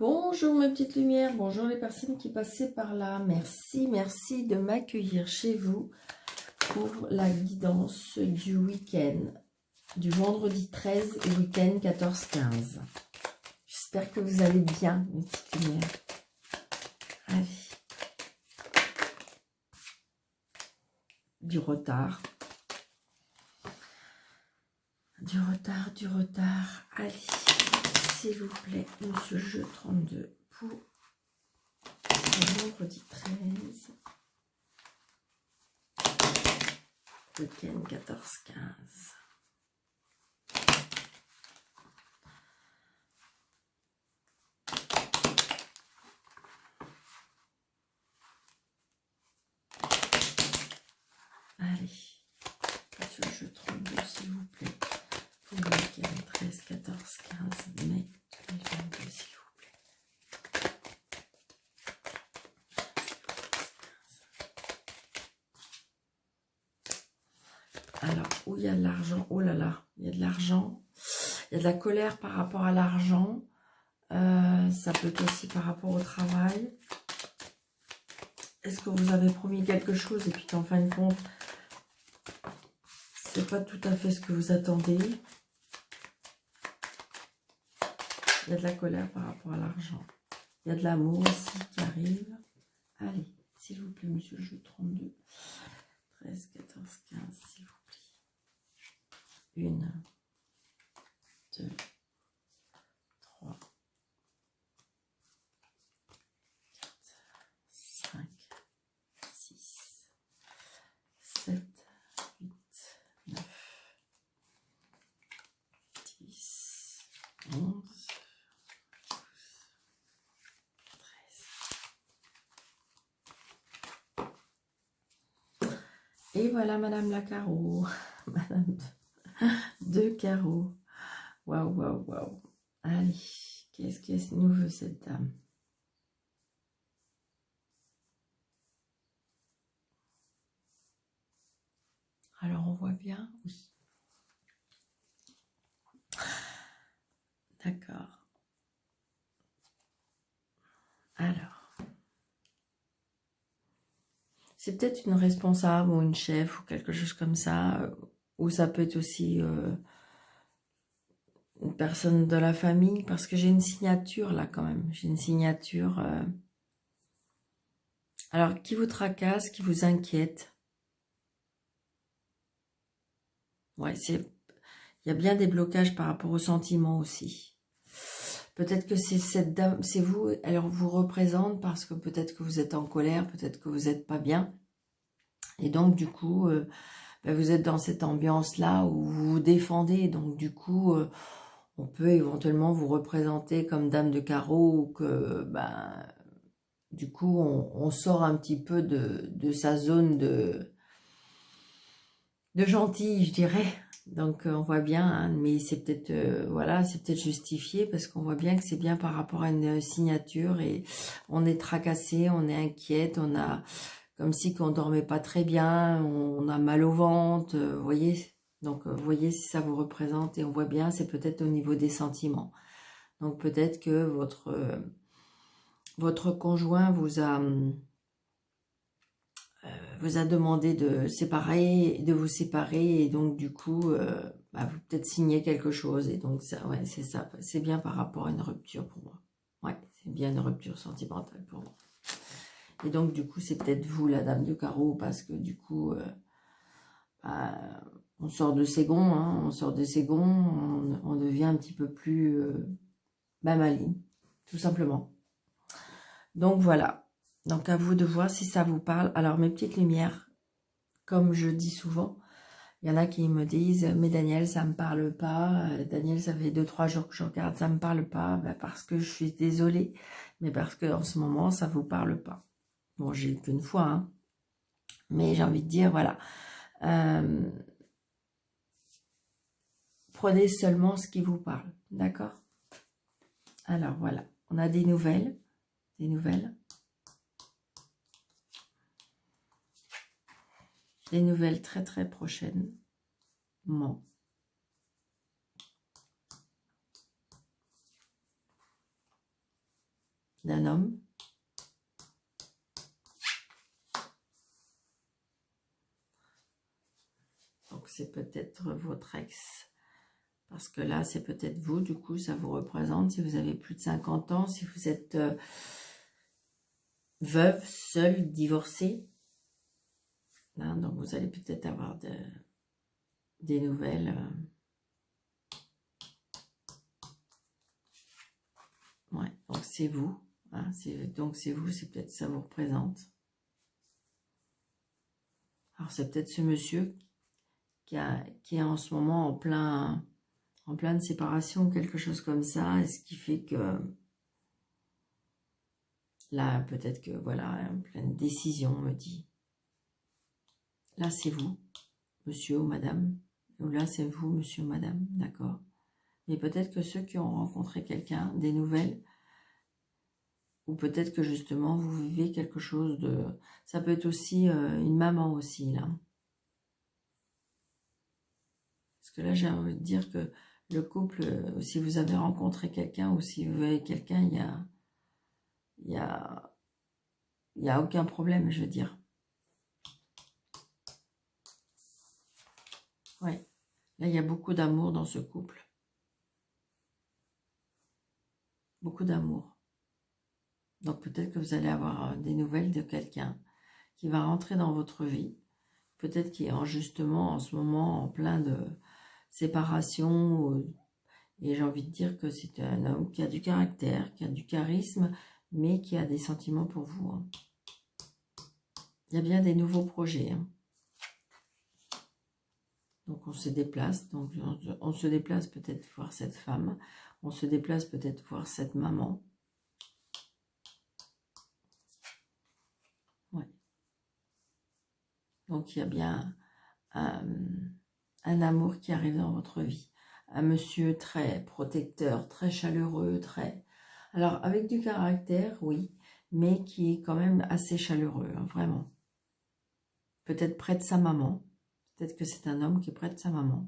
Bonjour mes petites lumières, bonjour les personnes qui passaient par là. Merci de m'accueillir chez vous pour la guidance du week-end, du vendredi 13 et week-end 14-15. J'espère que vous allez bien mes petites lumières. Allez. Du retard. Allez, s'il vous plaît, monsieur jeu 32 pour le vendredi 13, week-end 14-15. Allez, monsieur le jeu 32, s'il vous plaît, pour le week-end 13, 14, 15 mai 2022, s'il vous plaît. Alors, où il y a de l'argent, oh là là, il y a de l'argent, il y a de la colère par rapport à l'argent, ça peut être aussi par rapport au travail. Est-ce que vous avez promis quelque chose et puis qu'en fin de compte, c'est pas tout à fait ce que vous attendez? Il y a de la colère par rapport à l'argent. Il y a de l'amour aussi qui arrive. Allez, s'il vous plaît, monsieur le jeu 32. 13, 14, 15, s'il vous plaît. 1, 2, 3, 4, 5, 6, 7, 8, 9, 10, 11, 13. Et voilà Madame la carreau. Madame de carreau. Waouh. Allez, qu'est-ce que nous veut cette dame? Alors on voit bien, oui. D'accord. Alors, c'est peut-être une responsable ou une chef ou quelque chose comme ça, ou ça peut être aussi une personne de la famille, parce que j'ai une signature là quand même. J'ai une signature. Alors, qui vous tracasse, qui vous inquiète? Ouais, il y a bien des blocages par rapport aux sentiments aussi. Peut-être que c'est cette dame, c'est vous, elle vous représente parce que peut-être que vous êtes en colère, peut-être que vous n'êtes pas bien. Et donc, du coup, vous êtes dans cette ambiance-là où vous vous défendez. Donc, du coup, on peut éventuellement vous représenter comme dame de carreau ou que, du coup, on sort un petit peu de sa zone de gentil, je dirais. Donc on voit bien, hein, mais c'est peut-être voilà, c'est peut-être justifié parce qu'on voit bien que c'est bien par rapport à une signature et on est tracassé, on est inquiète, on a comme si qu'on dormait pas très bien, on a mal au ventre, vous voyez. Donc vous voyez si ça vous représente et on voit bien, c'est peut-être au niveau des sentiments. Donc peut-être que votre conjoint vous a demandé de vous séparer et donc du coup, vous peut-être signer quelque chose et donc ça, ouais, c'est ça, c'est bien par rapport à une rupture pour moi. Ouais, c'est bien une rupture sentimentale pour moi. Et donc du coup, c'est peut-être vous la dame de carreau parce que du coup, on sort de ses gonds, hein, on devient un petit peu plus maligne, tout simplement. Donc voilà. Donc à vous de voir si ça vous parle. Alors mes petites lumières, comme je dis souvent, il y en a qui me disent « Mais Daniel, ça me parle pas. Daniel, ça fait 2-3 jours que je regarde, ça me parle pas. » Parce que je suis désolée, mais parce qu'en ce moment, ça vous parle pas. Bon, j'ai qu'une fois, hein. Mais j'ai envie de dire, voilà. Prenez seulement ce qui vous parle, d'accord? Alors, voilà. On a des nouvelles. Des nouvelles très, très prochainement. d'un homme. Donc c'est peut-être votre ex. Parce que là, c'est peut-être vous, du coup, ça vous représente. Si vous avez plus de 50 ans, si vous êtes veuve, seule, divorcée. Hein, donc vous allez peut-être avoir des nouvelles. Ouais, donc c'est vous. Hein, donc c'est vous, c'est peut-être ça vous représente. Alors c'est peut-être ce monsieur qui est en ce moment en pleine séparation, quelque chose comme ça, et ce qui fait que là, peut-être que voilà, en pleine décision, on me dit. Là, c'est vous, monsieur ou madame. Ou là, c'est vous, monsieur ou madame, d'accord. Mais peut-être que ceux qui ont rencontré quelqu'un, des nouvelles, ou peut-être que justement, vous vivez quelque chose de... Ça peut être aussi une maman aussi, là. Parce que là, j'ai envie de dire que le couple, si vous avez rencontré quelqu'un ou si vous avez quelqu'un, il y a aucun problème, je veux dire. Ouais. Là, il y a beaucoup d'amour dans ce couple. Beaucoup d'amour. Donc peut-être que vous allez avoir des nouvelles de quelqu'un qui va rentrer dans votre vie. Peut-être qu'il est justement en ce moment en plein de séparation. Et j'ai envie de dire que c'est un homme qui a du caractère, qui a du charisme, mais qui a des sentiments pour vous. Hein. Il y a bien des nouveaux projets. Hein. Donc on se déplace. Donc on se déplace peut-être voir cette femme. On se déplace peut-être voir cette maman. Ouais. Donc il y a bien un amour qui arrive dans votre vie. Un monsieur très protecteur, très chaleureux, très... Alors, avec du caractère, oui, mais qui est quand même assez chaleureux, hein, vraiment. Peut-être près de sa maman. Peut-être que c'est un homme qui est près de sa maman.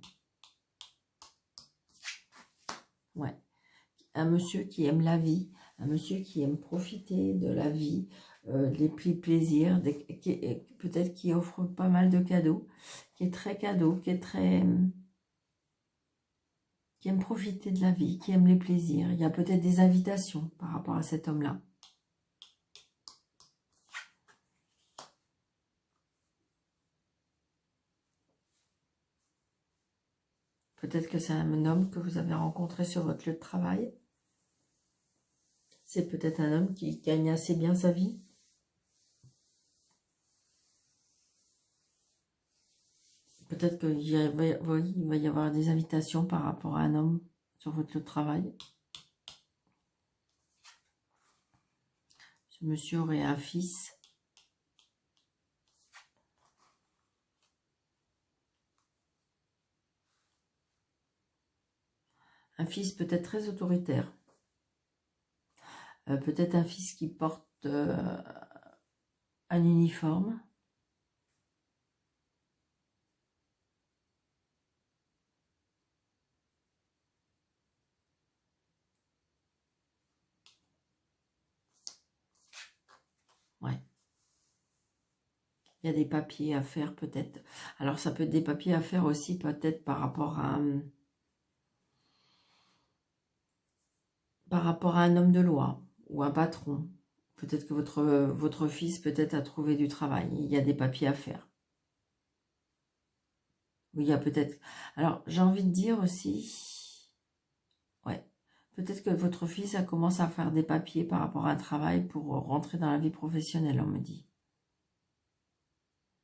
Ouais. Un monsieur qui aime la vie, un monsieur qui aime profiter de la vie, des petits plaisirs, peut-être qui offre pas mal de cadeaux, qui est très cadeau, qui aime profiter de la vie, qui aime les plaisirs. Il y a peut-être des invitations par rapport à cet homme-là. Peut-être que c'est un homme que vous avez rencontré sur votre lieu de travail. C'est peut-être un homme qui gagne assez bien sa vie. Peut-être qu'il va y avoir des invitations par rapport à un homme sur votre lieu de travail. Ce monsieur aurait un fils. Un fils peut-être très autoritaire. Peut-être un fils qui porte un uniforme. Ouais. Il y a des papiers à faire peut-être. Alors ça peut être des papiers à faire aussi peut-être par rapport à un homme de loi ou un patron. Peut-être que votre fils peut-être a trouvé du travail. Il y a des papiers à faire. Oui, il y a peut-être... Alors, j'ai envie de dire aussi... Ouais. Peut-être que votre fils a commencé à faire des papiers par rapport à un travail pour rentrer dans la vie professionnelle, on me dit.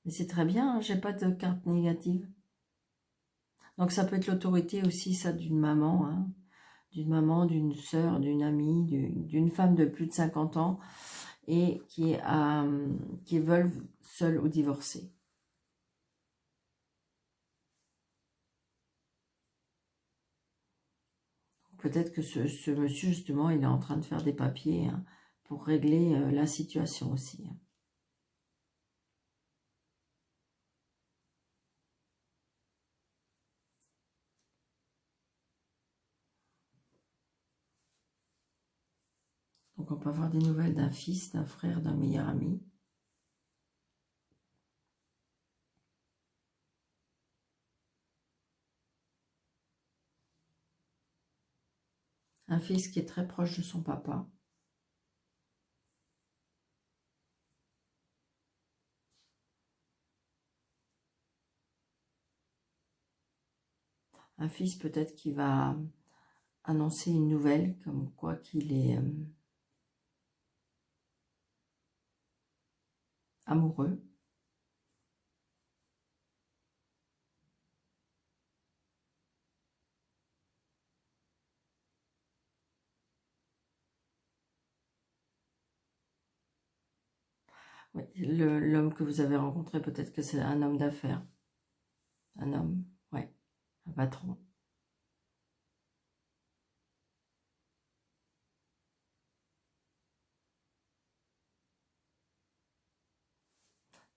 Mais c'est très bien, hein, j'ai pas de carte négative. Donc, ça peut être l'autorité aussi, ça, d'une maman, hein. D'une maman, d'une sœur, d'une amie, d'une femme de plus de 50 ans et qui est veuve, seule ou divorcée. Peut-être que ce monsieur, justement, il est en train de faire des papiers hein, pour régler la situation aussi. Hein. Donc, Donc, on peut avoir des nouvelles d'un fils, d'un frère, d'un meilleur ami. Un fils qui est très proche de son papa. Un fils peut-être qui va annoncer une nouvelle, comme quoi qu'il est amoureux. Oui, l'homme que vous avez rencontré, peut-être que c'est un homme d'affaires. Un homme, ouais, un patron.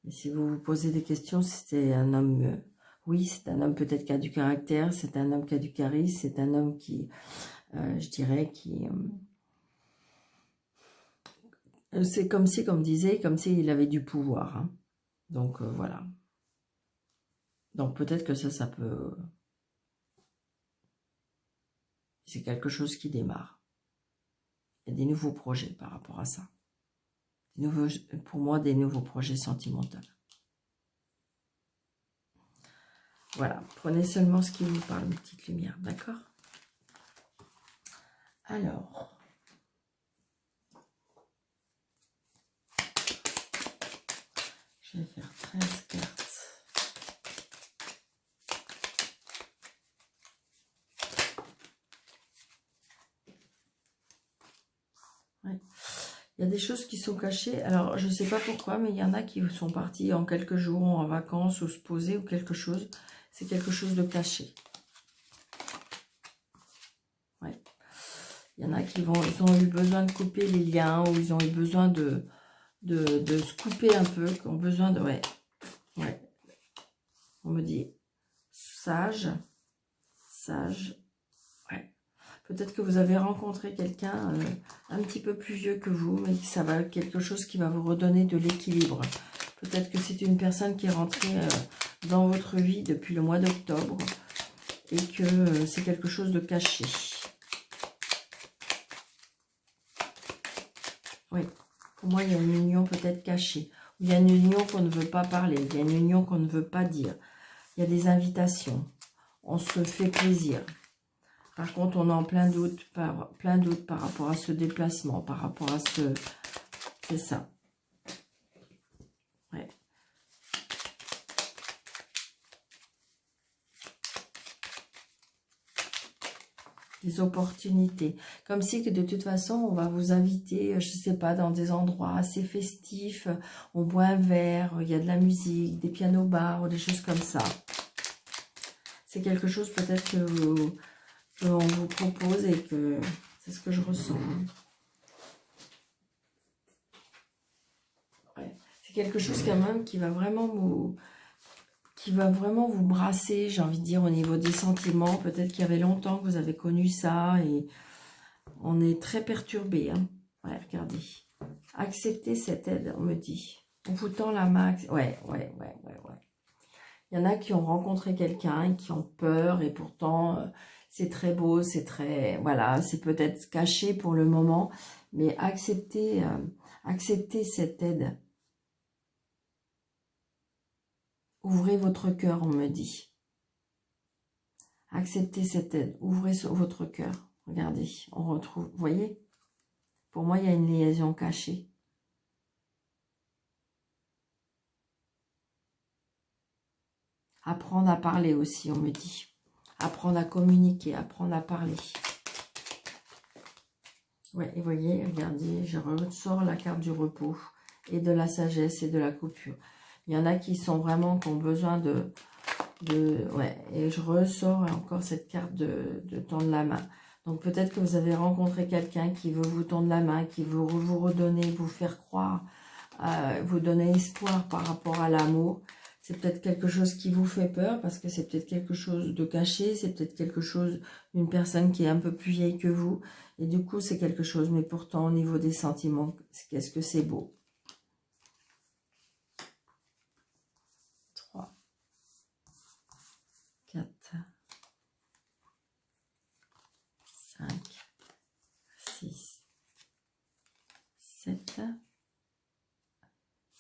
Et si vous vous posez des questions, c'est un homme, oui, c'est un homme peut-être qui a du caractère, c'est un homme qui a du charisme, c'est un homme qui, je dirais, qui... c'est comme si, comme disait, comme s'il avait du pouvoir. Hein. Donc, voilà. Donc, peut-être que ça peut... C'est quelque chose qui démarre. Il y a des nouveaux projets par rapport à ça. Pour moi, des nouveaux projets sentimentaux. Voilà, prenez seulement ce qui vous parle, une petite lumière, d'accord? Alors, je vais faire 13 cartes. Ouais. Il y a des choses qui sont cachées. Alors, je ne sais pas pourquoi, mais il y en a qui sont partis en quelques jours en vacances ou se poser ou quelque chose. C'est quelque chose de caché. Ouais. Il y en a qui ils ont eu besoin de couper les liens ou ils ont eu besoin de se couper un peu, qui ont besoin de... Ouais. Ouais. On me dit sage. Ouais. Peut-être que vous avez rencontré quelqu'un un petit peu plus vieux que vous, mais ça va être quelque chose qui va vous redonner de l'équilibre. Peut-être que c'est une personne qui est rentrée dans votre vie depuis le mois d'octobre et que c'est quelque chose de caché. Oui, pour moi, il y a une union peut-être cachée. Il y a une union qu'on ne veut pas parler, il y a une union qu'on ne veut pas dire. Il y a des invitations, on se fait plaisir. Par contre, on est en plein doute par rapport à ce déplacement, par rapport à ce... C'est ça. Ouais. Des opportunités. Comme si que de toute façon, on va vous inviter, je ne sais pas, dans des endroits assez festifs. On boit un verre, il y a de la musique, des pianos-bars ou des choses comme ça. C'est quelque chose peut-être qu'on vous propose et que c'est ce que je ressens. Ouais. C'est quelque chose quand même qui va vraiment vous brasser, j'ai envie de dire, au niveau des sentiments. Peut-être qu'il y avait longtemps que vous avez connu ça et on est très perturbé. Hein. Ouais, regardez. Acceptez cette aide, on me dit. On vous tend la main. Ouais. Il y en a qui ont rencontré quelqu'un et qui ont peur et pourtant c'est très beau, c'est très... Voilà, c'est peut-être caché pour le moment, mais acceptez cette aide. Ouvrez votre cœur, on me dit. Acceptez cette aide. Ouvrez votre cœur. Regardez, on retrouve... Vous voyez? Pour moi, il y a une liaison cachée. Apprendre à parler aussi, on me dit. Apprendre à communiquer, apprendre à parler. Ouais, et vous voyez, regardez, je ressors la carte du repos et de la sagesse et de la coupure. Il y en a qui sont vraiment, qui ont besoin ouais, et je ressors encore cette carte de tendre la main. Donc peut-être que vous avez rencontré quelqu'un qui veut vous tendre la main, qui veut vous redonner, vous faire croire, vous donner espoir par rapport à l'amour. C'est peut-être quelque chose qui vous fait peur parce que c'est peut-être quelque chose de caché, c'est peut-être quelque chose d'une personne qui est un peu plus vieille que vous. Et du coup, c'est quelque chose. Mais pourtant, au niveau des sentiments, qu'est-ce que c'est beau. 3, 4, 5, 6, 7,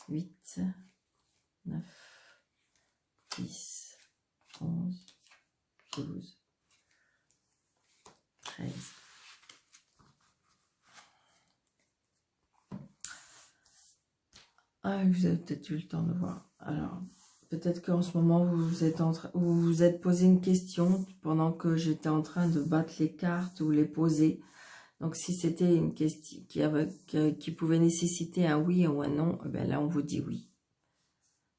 8, 9, 10, 11, 12, 13. Ah, vous avez peut-être eu le temps de voir. Alors, peut-être qu'en ce moment, vous vous êtes posé une question pendant que j'étais en train de battre les cartes ou les poser. Donc, si c'était une question qui pouvait nécessiter un oui ou un non, ben là, on vous dit oui.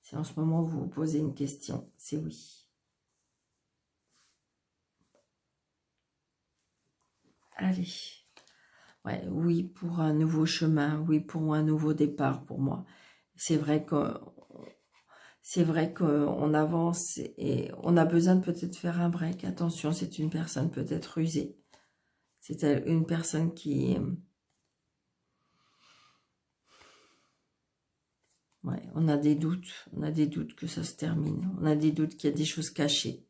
Si en ce moment, vous vous posez une question, c'est oui. Allez. Ouais, oui pour un nouveau chemin, oui pour un nouveau départ pour moi. C'est vrai qu'on avance et on a besoin de peut-être faire un break. Attention, c'est une personne peut-être rusée. C'est une personne qui... Ouais, on a des doutes que ça se termine. On a des doutes qu'il y a des choses cachées.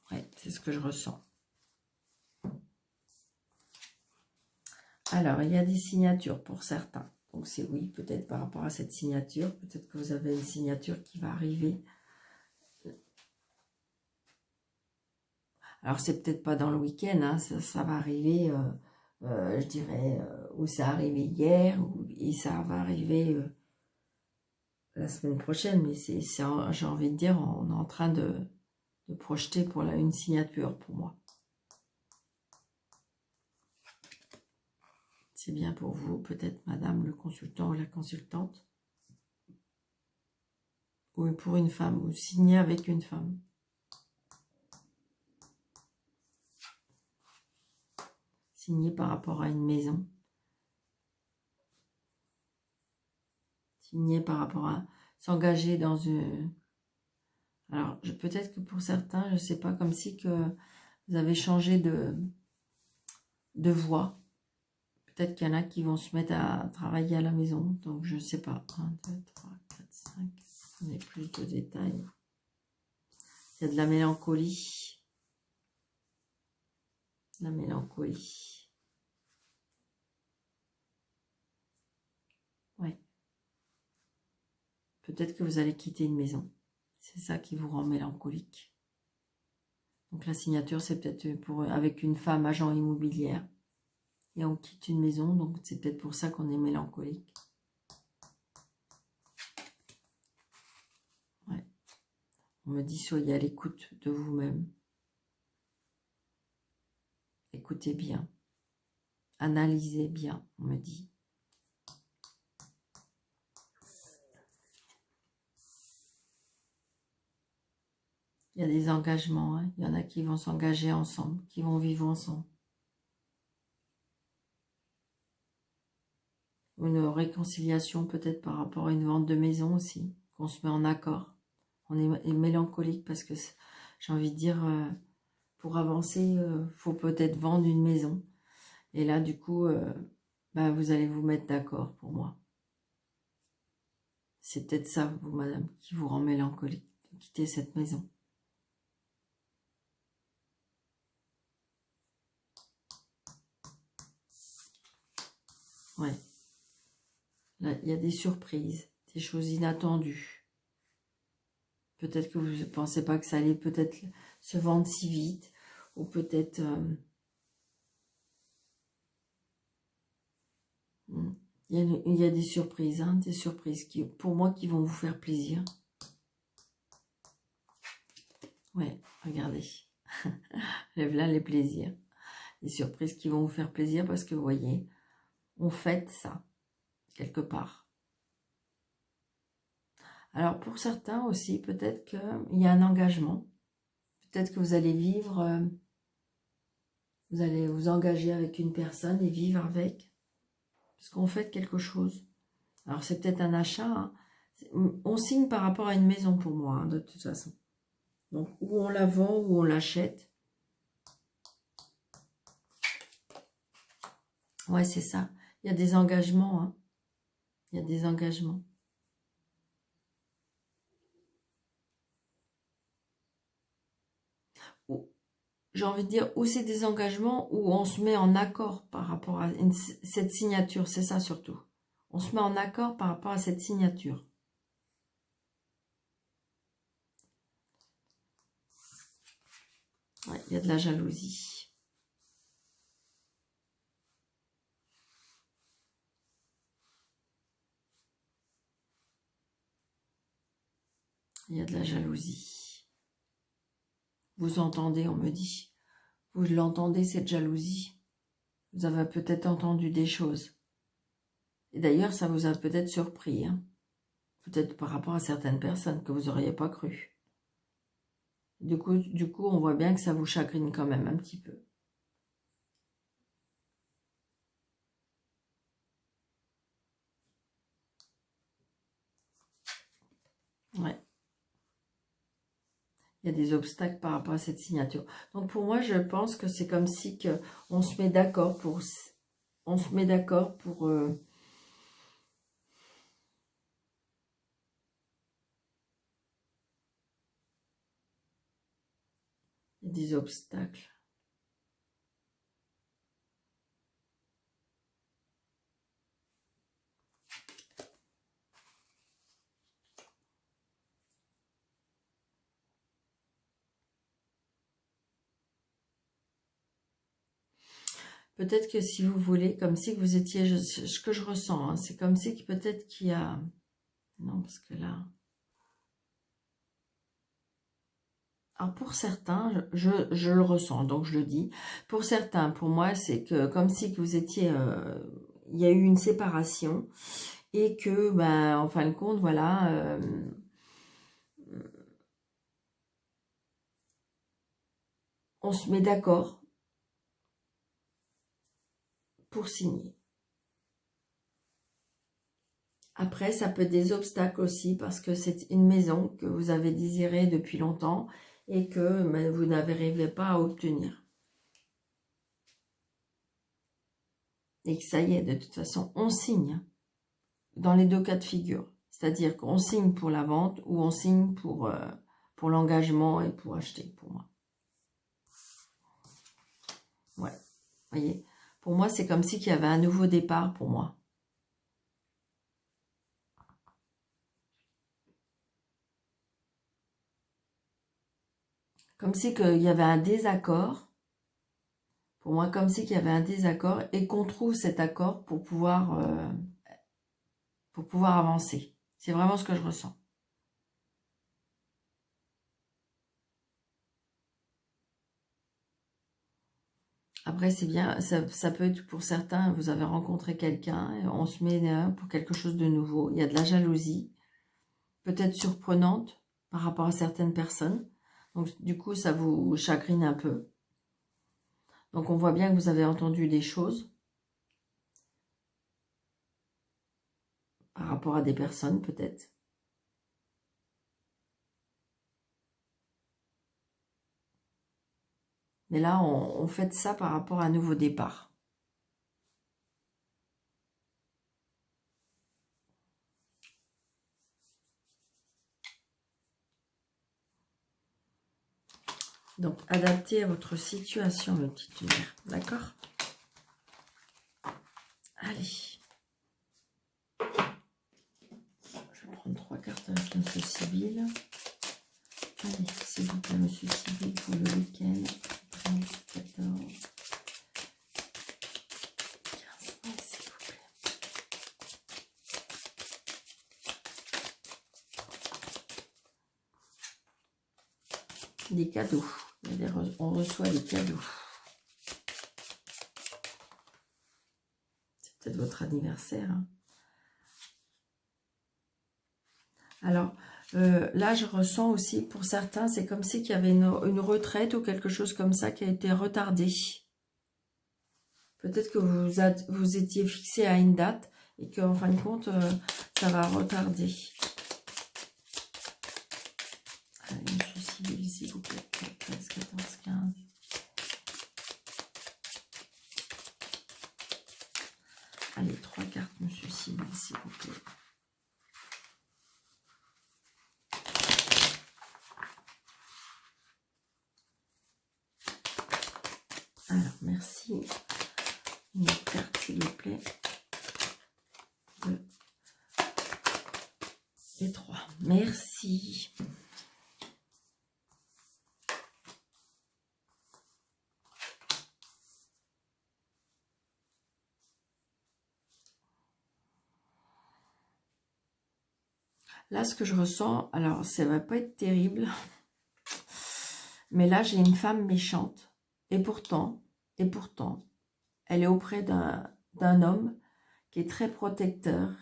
Ouais, c'est ce que je ressens. Alors, il y a des signatures pour certains. Donc c'est oui, peut-être par rapport à cette signature. Peut-être que vous avez une signature qui va arriver. Alors, c'est peut-être pas dans le week-end, hein, ça va arriver, je dirais, ou ça arrivé hier, et ça va arriver la semaine prochaine, mais j'ai envie de dire, on est en train de projeter pour une signature pour moi. C'est bien pour vous, peut-être madame le consultant ou la consultante, ou pour une femme, ou signer avec une femme. Signer par rapport à une maison. Signer par rapport à s'engager dans une... Alors, peut-être que pour certains, je ne sais pas, comme si que vous avez changé de voie. Peut-être qu'il y en a qui vont se mettre à travailler à la maison. Donc, je ne sais pas. 1, 2, 3, 4, 5. On a plus de détails. Il y a de la mélancolie. La mélancolie. Ouais. Peut-être que vous allez quitter une maison. C'est ça qui vous rend mélancolique. Donc, la signature, c'est peut-être avec une femme agent immobilière. Et on quitte une maison, donc c'est peut-être pour ça qu'on est mélancolique. Ouais. On me dit, soyez à l'écoute de vous-même. Écoutez bien. Analysez bien, on me dit. Il y a des engagements, hein. Il y en a qui vont s'engager ensemble, qui vont vivre ensemble. Une réconciliation peut-être par rapport à une vente de maison aussi, qu'on se met en accord. On est mélancolique parce que j'ai envie de dire, pour avancer, il faut peut-être vendre une maison. Et là, du coup, bah, vous allez vous mettre d'accord pour moi. C'est peut-être ça, vous, madame, qui vous rend mélancolique, de quitter cette maison. Ouais. Là, il y a des surprises, des choses inattendues. Peut-être que vous ne pensez pas que ça allait peut-être se vendre si vite. Ou peut-être... il y a des surprises, hein, des surprises qui, pour moi, qui vont vous faire plaisir. Ouais, regardez. Là, les plaisirs. Des surprises qui vont vous faire plaisir parce que, vous voyez, on fête ça, quelque part. Alors, pour certains aussi, peut-être qu'il y a un engagement. Peut-être que vous allez vivre, vous allez vous engager avec une personne et vivre avec. Parce qu'on fait quelque chose. Alors, c'est peut-être un achat, hein. On signe par rapport à une maison pour moi, hein, de toute façon. Donc, ou on la vend ou on l'achète. Ouais, c'est ça. Il y a des engagements. Hein. Il y a des engagements. J'ai envie de dire, ou c'est des engagements, ou on se met en accord par rapport à cette signature. C'est ça surtout. On se met en accord par rapport à cette signature. Ouais, il y a de la jalousie. Il y a de la jalousie. Vous entendez, on me dit. Vous l'entendez, cette jalousie. Vous avez peut-être entendu des choses. Et d'ailleurs, ça vous a peut-être surpris. Hein. Peut-être par rapport à certaines personnes que vous n'auriez pas cru. Du coup, on voit bien que ça vous chagrine quand même un petit peu. Ouais. Il y a des obstacles par rapport à cette signature. Donc pour moi, je pense que c'est comme si on se met d'accord pour... On se met d'accord pour... il y a des obstacles. Peut-être que si vous voulez, comme si vous étiez... ce que je ressens, hein, c'est comme si peut-être qu'il y a... Non, parce que là... Alors pour certains, je le ressens, donc je le dis. Pour certains, pour moi, c'est que comme si que vous étiez... il y a eu une séparation et que, ben, en fin de compte, voilà... on se met d'accord pour signer. Après, ça peut être des obstacles aussi parce que c'est une maison que vous avez désirée depuis longtemps et que ben, vous n'arrivez pas à obtenir. Et que ça y est, de toute façon, on signe dans les deux cas de figure. C'est-à-dire qu'on signe pour la vente ou on signe pour l'engagement et pour acheter, pour moi. Ouais, vous voyez. Pour moi, c'est comme si qu'il y avait un nouveau départ pour moi. Comme si qu'il y avait un désaccord. Pour moi, comme si qu'il y avait un désaccord et qu'on trouve cet accord pour pouvoir avancer. C'est vraiment ce que je ressens. Après, c'est bien, ça peut être pour certains, vous avez rencontré quelqu'un, et on se met pour quelque chose de nouveau. Il y a de la jalousie, peut-être surprenante par rapport à certaines personnes. Donc, du coup, ça vous chagrine un peu. Donc, on voit bien que vous avez entendu des choses par rapport à des personnes, peut-être. Mais là, on fait ça par rapport à un nouveau départ. Donc, adaptez à votre situation, le petit univers. D'accord? Allez. Je vais prendre 3 cartes avec Monsieur Sibyl. Allez, s'il vous plaît, Monsieur Sibyl, pour le week-end. 13, 14, 15, s'il vous plaît. Des cadeaux. On reçoit des cadeaux. C'est peut-être votre anniversaire. Hein. Alors, là, je ressens aussi, pour certains, c'est comme si qu'il y avait une retraite ou quelque chose comme ça qui a été retardée. Peut-être que vous étiez fixé à une date et qu'en fin de compte, ça va retarder. civil, s'il vous plaît. 13, 14, 15. Allez, 3 cartes, monsieur civil, s'il vous plaît. Alors, merci. Une autre carte, s'il vous plaît. 2 et 3. Merci. Là, ce que je ressens, alors ça va pas être terrible, mais là, j'ai une femme méchante. Et pourtant, elle est auprès d'un homme qui est très protecteur,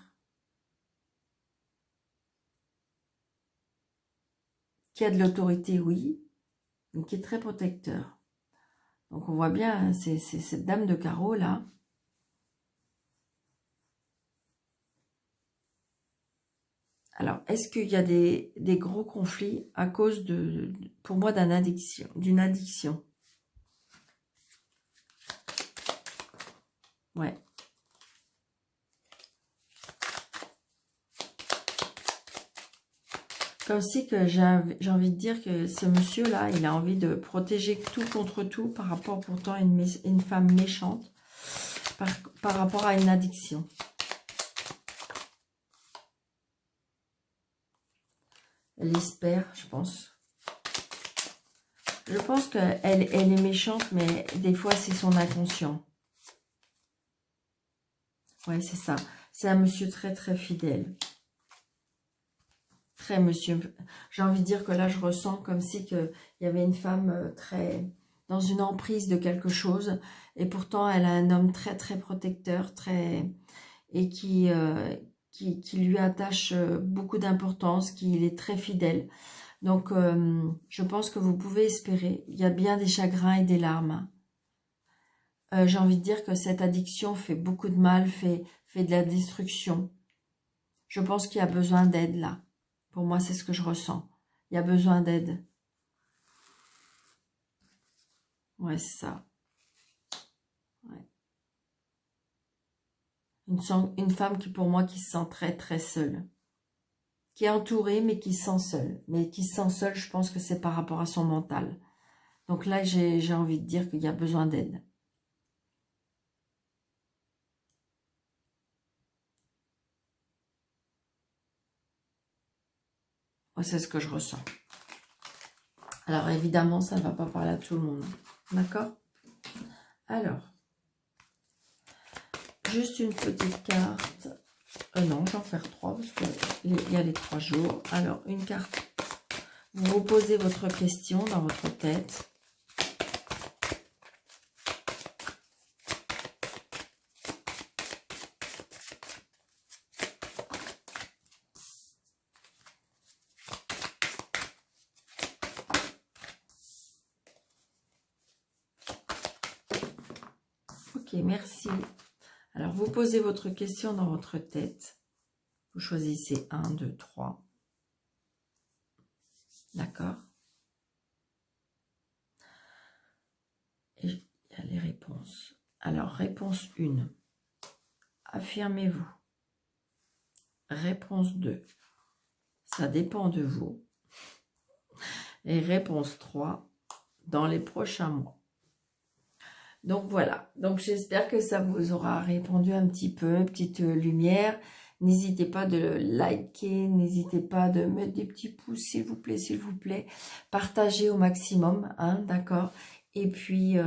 qui a de l'autorité, oui, mais qui est très protecteur. Donc, on voit bien, c'est cette dame de carreau, là. Alors, est-ce qu'il y a des gros conflits à cause pour moi, d'une addiction? Ouais. Comme si que j'ai envie de dire que ce monsieur-là, il a envie de protéger tout contre tout par rapport pourtant à une femme méchante, par rapport à une addiction. Elle espère, je pense. Je pense qu'elle est méchante, mais des fois, c'est son inconscient. Ouais, c'est ça. C'est un monsieur très, très fidèle. Très monsieur. J'ai envie de dire que là, je ressens comme si il y avait une femme très dans une emprise de quelque chose. Et pourtant, elle a un homme très, très protecteur, et qui lui attache beaucoup d'importance, qui est très fidèle. Donc, je pense que vous pouvez espérer. Il y a bien des chagrins et des larmes. J'ai envie de dire que cette addiction fait beaucoup de mal, fait de la destruction. Je pense qu'il y a besoin d'aide là. Pour moi, c'est ce que je ressens. Il y a besoin d'aide. Ouais, c'est ça. Ouais. Une femme qui, pour moi, qui se sent très, très seule. Qui est entourée, mais qui se sent seule. Mais qui se sent seule, je pense que c'est par rapport à son mental. Donc là, j'ai envie de dire qu'il y a besoin d'aide. Ouais, c'est ce que je ressens. Alors, évidemment, ça ne va pas parler à tout le monde. D'accord? Alors, juste une petite carte. Non, j'en faire 3 parce qu'il y a les 3 jours. Alors, une carte. Vous posez votre question dans votre tête. Ok, merci. Alors, vous posez votre question dans votre tête. Vous choisissez 1, 2, 3. D'accord? Et il y a les réponses. Alors, réponse 1. Affirmez-vous. Réponse 2. Ça dépend de vous. Et réponse 3. Dans les prochains mois. Donc voilà, donc j'espère que ça vous aura répondu un petit peu, petite lumière. N'hésitez pas de liker, n'hésitez pas de mettre des petits pouces, s'il vous plaît, s'il vous plaît. Partagez au maximum, hein, d'accord. Et puis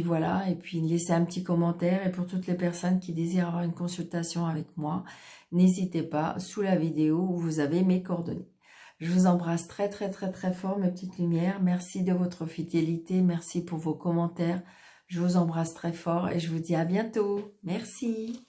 voilà, et puis laissez un petit commentaire. Et pour toutes les personnes qui désirent avoir une consultation avec moi, n'hésitez pas, sous la vidéo, où vous avez mes coordonnées. Je vous embrasse très, très, très, très fort, mes petites lumières. Merci de votre fidélité. Merci pour vos commentaires. Je vous embrasse très fort et je vous dis à bientôt. Merci.